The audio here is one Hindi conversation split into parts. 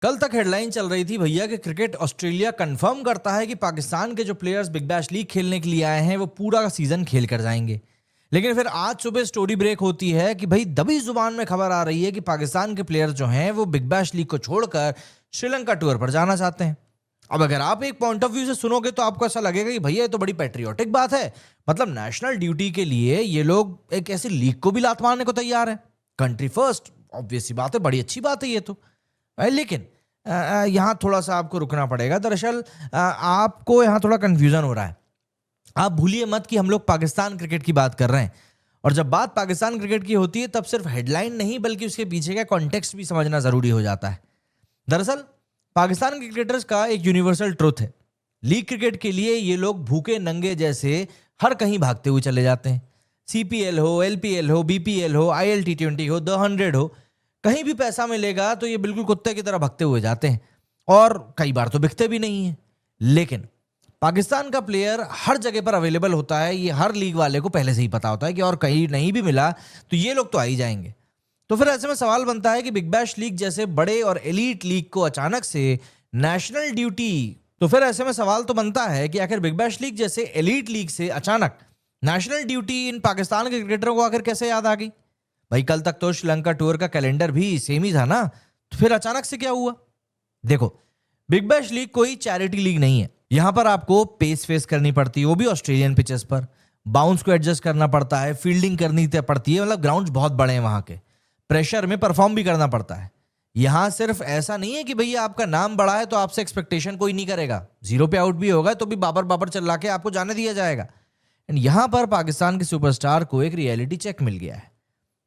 कल तक हेडलाइन चल रही थी भैया कि क्रिकेट ऑस्ट्रेलिया कंफर्म करता है कि पाकिस्तान के जो प्लेयर्स बिग बैश लीग खेलने के लिए आए हैं वो पूरा सीजन खेल कर जाएंगे। लेकिन फिर आज सुबह स्टोरी ब्रेक होती है कि भाई दबी जुबान में खबर आ रही है कि पाकिस्तान के प्लेयर्स जो हैं वो बिग बैश लीग को छोड़कर श्रीलंका टूर पर जाना चाहते हैं। अब अगर आप एक पॉइंट ऑफ व्यू से सुनोगे तो आपको ऐसा लगेगा कि भैया ये तो बड़ी पैट्रियोटिक बात है। मतलब नेशनल ड्यूटी के लिए ये लोग एक ऐसी लीग को भी लात मारने को तैयार है। कंट्री फर्स्ट, ऑब्वियस सी बात है, बड़ी अच्छी बात है ये तो। लेकिन यहाँ थोड़ा सा आपको रुकना पड़ेगा। दरअसल आपको यहाँ थोड़ा कंफ्यूजन हो रहा है। आप भूलिए मत कि हम लोग पाकिस्तान क्रिकेट की बात कर रहे हैं, और जब बात पाकिस्तान क्रिकेट की होती है तब सिर्फ हेडलाइन नहीं बल्कि उसके पीछे का कॉन्टेक्स्ट भी समझना जरूरी हो जाता है। दरअसल पाकिस्तान के क्रिकेटर्स का एक यूनिवर्सल ट्रुथ है, लीग क्रिकेट के लिए ये लोग भूखे नंगे जैसे हर कहीं भागते हुए चले जाते हैं। सीपीएल हो, एलपीएल हो, बीपीएल हो, आईएल टी20 हो, द 100 हो, कहीं भी पैसा मिलेगा तो ये बिल्कुल कुत्ते की तरह भगते हुए जाते हैं, और कई बार तो बिकते भी नहीं है। लेकिन पाकिस्तान का प्लेयर हर जगह पर अवेलेबल होता है, ये हर लीग वाले को पहले से ही पता होता है कि और कहीं नहीं भी मिला तो ये लोग तो आ ही जाएंगे। तो फिर ऐसे में सवाल बनता है कि बिग बैश लीग जैसे बड़े और एलीट लीग को अचानक से नेशनल ड्यूटी तो फिर ऐसे में सवाल तो बनता है कि आखिर बिग बैश लीग जैसे एलीट लीग से अचानक नेशनल ड्यूटी इन पाकिस्तान के क्रिकेटरों को आखिर कैसे याद आ गई? भाई कल तक तो श्रीलंका टूर का कैलेंडर भी सेम ही था ना, तो फिर अचानक से क्या हुआ? देखो, बिग बैश लीग कोई चैरिटी लीग नहीं है। यहां पर आपको पेस फेस करनी पड़ती है, वो भी ऑस्ट्रेलियन पिचेस पर। बाउंस को एडजस्ट करना पड़ता है, फील्डिंग करनी पड़ती है, मतलब ग्राउंड्स बहुत बड़े हैं वहां के। प्रेशर में परफॉर्म भी करना पड़ता है। यहां सिर्फ ऐसा नहीं है कि भैया आपका नाम बड़ा है तो आपसे एक्सपेक्टेशन कोई नहीं करेगा, जीरो पे आउट भी होगा तो भी बाबर बाबर चिल्ला के आपको जाने दिया जाएगा। एंड यहां पर पाकिस्तान के सुपरस्टार को एक रियलिटी चेक मिल गया है।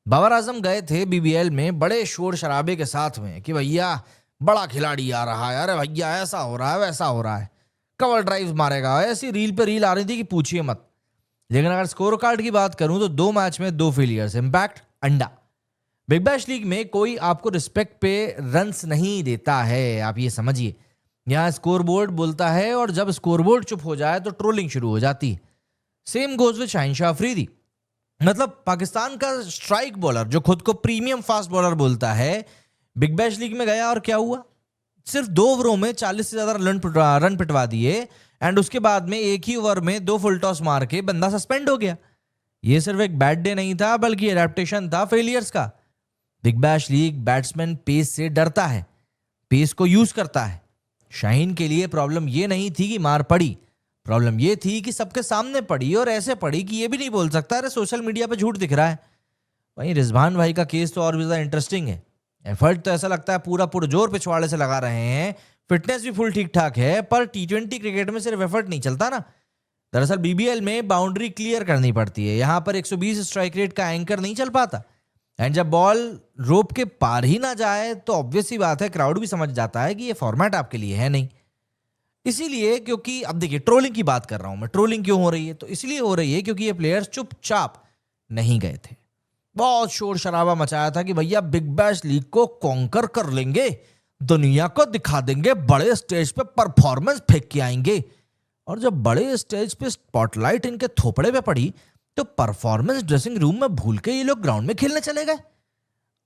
बाबर आजम गए थे बीबीएल में बड़े शोर शराबे के साथ में कि भैया बड़ा खिलाड़ी आ रहा है, अरे भैया ऐसा हो रहा है वैसा हो रहा है, कवर ड्राइव मारेगा, ऐसी रील पे रील आ रही थी कि पूछिए मत। लेकिन अगर स्कोर कार्ड की बात करूं तो 2 मैच में 2 फेलियर्स, इंपैक्ट अंडा। बिग बैश लीग में कोई आपको रिस्पेक्ट पे रन्स नहीं देता है, आप ये समझिए। यहाँ स्कोरबोर्ड बोलता है और जब स्कोरबोर्ड चुप हो जाए तो ट्रोलिंग शुरू हो जाती है। Same goes with Shaheen Shah Afridi. मतलब पाकिस्तान का स्ट्राइक बॉलर जो खुद को प्रीमियम फास्ट बॉलर बोलता है, बिग बैश लीग में गया और क्या हुआ? सिर्फ 2 ओवरों में 40 से ज्यादा रन पिटवा दिए, एंड उसके बाद में एक ही ओवर में 2 फुल टॉस मार के बंदा सस्पेंड हो गया। ये सिर्फ एक बैड डे नहीं था बल्कि एडेप्टेशन था फेलियर्स का। Big Bash League batsman pace से डरता है, पेस को यूज करता है। शाहीन के लिए प्रॉब्लम ये नहीं थी कि मार पड़ी, प्रॉब्लम ये थी कि सबके सामने पड़ी, और ऐसे पड़ी कि ये भी नहीं बोल सकता अरे सोशल मीडिया पे झूठ दिख रहा है। वहीं रिजवान भाई का केस तो और भी ज्यादा इंटरेस्टिंग है। एफर्ट तो ऐसा लगता है पूरा पुरजोर पिछवाड़े से लगा रहे हैं, फिटनेस भी फुल ठीक ठाक है, पर टी20 क्रिकेट में सिर्फ एफर्ट नहीं चलता ना। दरअसल बीबीएल में बाउंड्री क्लियर करनी पड़ती है, यहां पर 120 स्ट्राइक रेट का एंकर नहीं चल पाता, एंड जब बॉल रोप के पार ही ना जाए तो ऑब्वियस सी बात है क्राउड भी समझ जाता है कि ये फॉर्मेट आपके लिए है नहीं। इसीलिए, क्योंकि अब देखिए ट्रोलिंग की बात कर रहा हूं मैं, ट्रोलिंग क्यों हो रही है? तो इसलिए हो रही है क्योंकि ये प्लेयर्स चुपचाप नहीं गए थे। बहुत शोर शराबा मचाया था कि भैया बिग बैश लीग को कॉन्कर कर लेंगे, दुनिया को दिखा देंगे, बड़े स्टेज पे परफॉर्मेंस फेंक के आएंगे। और जब बड़े स्टेज पे स्पॉटलाइट इनके थोपड़े पे पड़ी तो परफॉर्मेंस ड्रेसिंग रूम में भूल के ये लोग ग्राउंड में खेलने चले गए।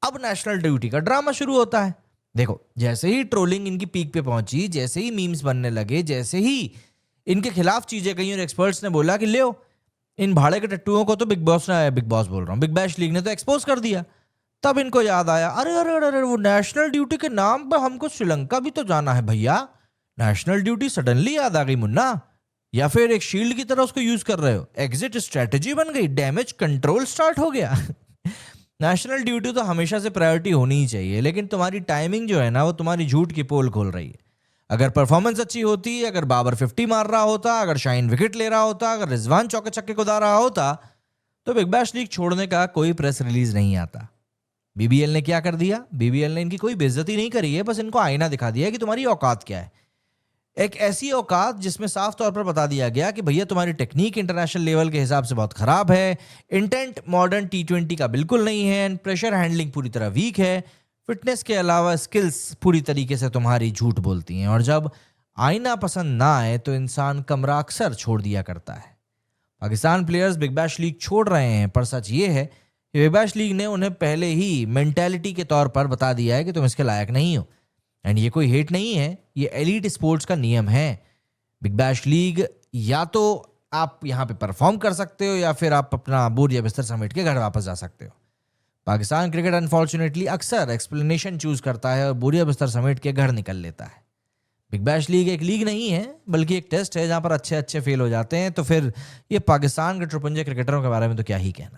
अब नेशनल ड्यूटी का ड्रामा शुरू होता है। देखो, जैसे ही ट्रोलिंग इनकी पीक पे पहुंची, जैसे ही मीम्स बनने लगे, जैसे ही इनके खिलाफ चीजें कही और एक्सपर्ट्स ने बोला कि ले इन भाड़े के टट्टुओं को तो बिग बॉस बोल रहा हूँ, बिग बैश लीग ने तो एक्सपोज कर दिया। तब इनको याद आया, अरे अरे अरे अरे वो नेशनल ड्यूटी के नाम पे हमको श्रीलंका भी तो जाना है भैया। नेशनल ड्यूटी सडनली याद आ गई मुन्ना, या फिर एक शील्ड की तरह उसको यूज कर रहे हो? एग्जिट स्ट्रेटेजी बन गई, डैमेज कंट्रोल स्टार्ट हो गया। नेशनल ड्यूटी तो हमेशा से प्रायोरिटी होनी ही चाहिए, लेकिन तुम्हारी टाइमिंग जो है ना वो तुम्हारी झूठ की पोल खोल रही है। अगर परफॉर्मेंस अच्छी होती, अगर बाबर 50 मार रहा होता, अगर शाहीन विकेट ले रहा होता, अगर रिजवान चौके छक्के कुदा रहा होता, तो बिग बैश लीग छोड़ने का कोई प्रेस रिलीज नहीं आता। बीबीएल ने क्या कर दिया? बीबीएल ने इनकी कोई बेइज्जती नहीं करी है, बस इनको आईना दिखा दिया कि तुम्हारी औकात क्या है। एक ऐसी औकात जिसमें साफ तौर पर बता दिया गया कि भैया तुम्हारी टेक्निक इंटरनेशनल लेवल के हिसाब से बहुत खराब है, इंटेंट मॉडर्न टी20 का बिल्कुल नहीं है, एंड प्रेशर हैंडलिंग पूरी तरह वीक है, फिटनेस के अलावा स्किल्स पूरी तरीके से तुम्हारी झूठ बोलती हैं, और जब आईना पसंद ना आए तो इंसान कमरा अक्सर छोड़ दिया करता है। Pakistan players big Bash league छोड़ रहे हैं, पर सच ये है कि बिग बैश लीग ने उन्हें पहले ही मेंटेलिटी के तौर पर बता दिया है कि तुम इसके लायक नहीं हो। एंड ये कोई हेट नहीं है, ये एलीट स्पोर्ट्स का नियम है। बिग बैश लीग या तो आप यहाँ पे परफॉर्म कर सकते हो या फिर आप अपना बोर या बिस्तर समेट के घर वापस जा सकते हो। पाकिस्तान क्रिकेट अनफॉर्चुनेटली अक्सर एक्सप्लेनेशन चूज करता है और बोरिया बिस्तर समेट के घर निकल लेता है। बिग बैश लीग एक लीग नहीं है बल्कि एक टेस्ट है जहां पर अच्छे अच्छे फेल हो जाते हैं। तो फिर ये पाकिस्तान के 53 क्रिकेटरों के बारे में तो क्या ही कहना।